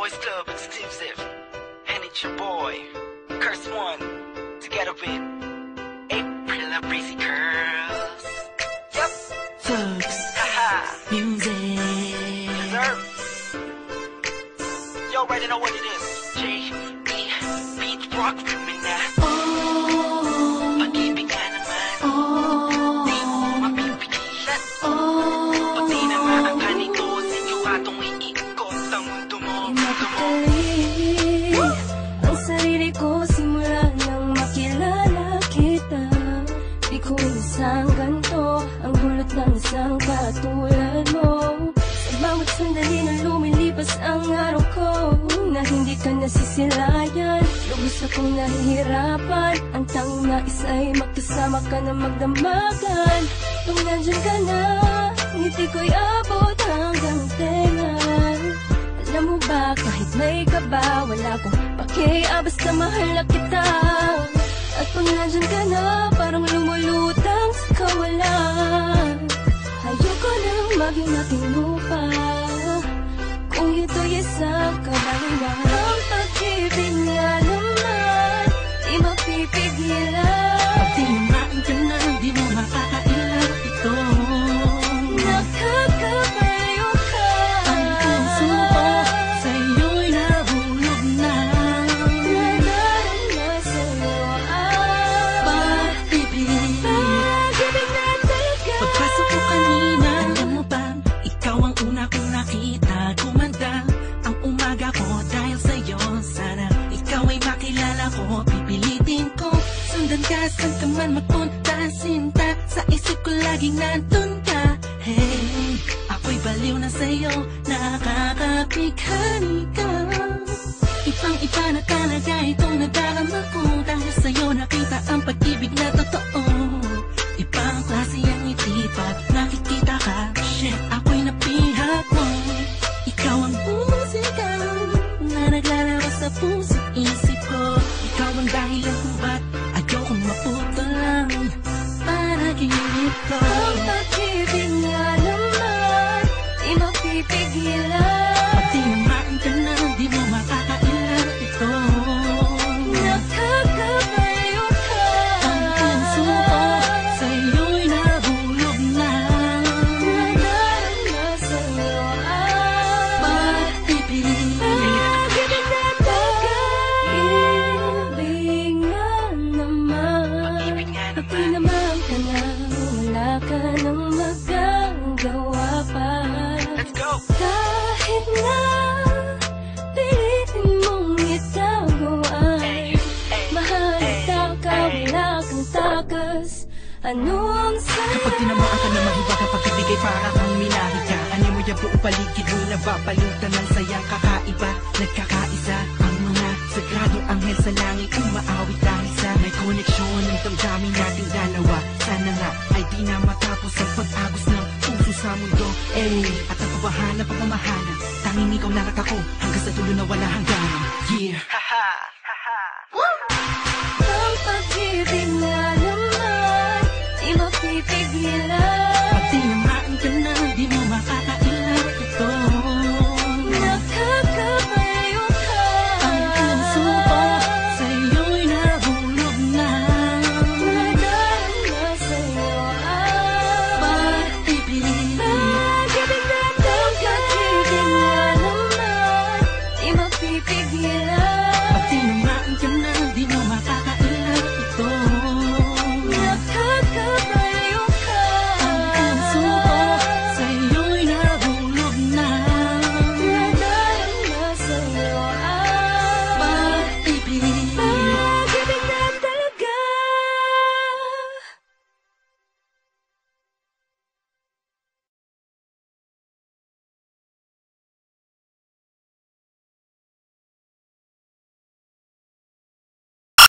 Boys Club exclusive. And it's your boy, Curse One, together with April and Breezy Curls. Yep. Thugs. Haha. Music. Yes, sir. You already know what it is. J.E. Beat Rock Criminal. Pag-ibig nga naman. Di mo mapipigilan. Pag di na makakanito, sinyuradong iikot ang mundo mo. Mapakali ang sarili ko simula nang makilala kita. Di ko inasang ganito ang gulot ng isang katulad mo. Sa bawat sandali na lumilipas ang araw ko, na hindi ka nasisilayan, lubos akong nahihirapan. Ang tanging nais ay magkasama ka na magdamagan. Kung nandyan ka na, ngiti ko'y abot hanggang tenga. Alam mo ba, kahit may kaba, wala kong pakiya, basta mahal na kita. At kung nandyan ka na, parang lumulutang sa kawalan. Ayoko nang maging aking lupa, kung ito'y isang kabaliwan. Ang pag-ibig nga naman, di mapipigilan. Pag tinamaan ka na, di mo makakailan ito. Nakakabayo ka. Ang puso ko sa'yo'y nahulog na. Nadarama sa'yo ang Pag-ibig. pag-ibig na talaga. Pagpasok ko kanina, alam mo ba, ikaw ang una kong nakita. Gumanda ang umaga ko dahil sa'yo. Sana ikaw ay makilala ko, pipilitin ko. Sundan ka, saan ka man magpunta, sinta. Sa isip ko laging nandun ka. Hey, ako'y baliw na sa'yo, nakakapighani ka. Ibang-iba na talaga itong nadarama ko. Dahil sa'yo nakita ang pag-ibig na totoo. Ibang klase ang ngiti pag nakikita ka. Shit, ako'y napihak mo. Ikaw ang musika na naglalaro sa puso't isip ko. Ikaw ang dahilan kung ba't ayokong maputol lang panaginip ko. Ang pag-ibig nga naman, di mapipigilan. Pag tinamaan ka na, di mo makakailan ito. Nakakabayo ka. Ang puso ko sa'yo'y nahulog na. Nadarama sa'yo ang Pag-ibig. pag-ibig na talaga. Ibig nga naman, Pag-ibig nga pag naman. tinamaan ka na, wala ka nang magagawa pa. Let's go. Kahit na pilitin mong itago ay mahal ka, wala kang takas. Ano ang Kapag saya? tinamaan ka na mahiwag ang pag-ibigay para kang minahi ka. Ano mo yung buong paligid mo nababalutan ng sayang kakaiba. Nagkakaisa ang mga sagradong anghel sa langit umaawit dahil sa may koneksyon ng damdamin nating dalawa. Sana nga ay di na matapos ang pag-agos ng puso sa mundo. At ang kabahan ng pagmamahalan, tanging ikaw lang at ako hanggang sa dulo na wala hangganan. Yeah. Haha. Haha. Ang pag-ibig nga naman, di mapipigilan.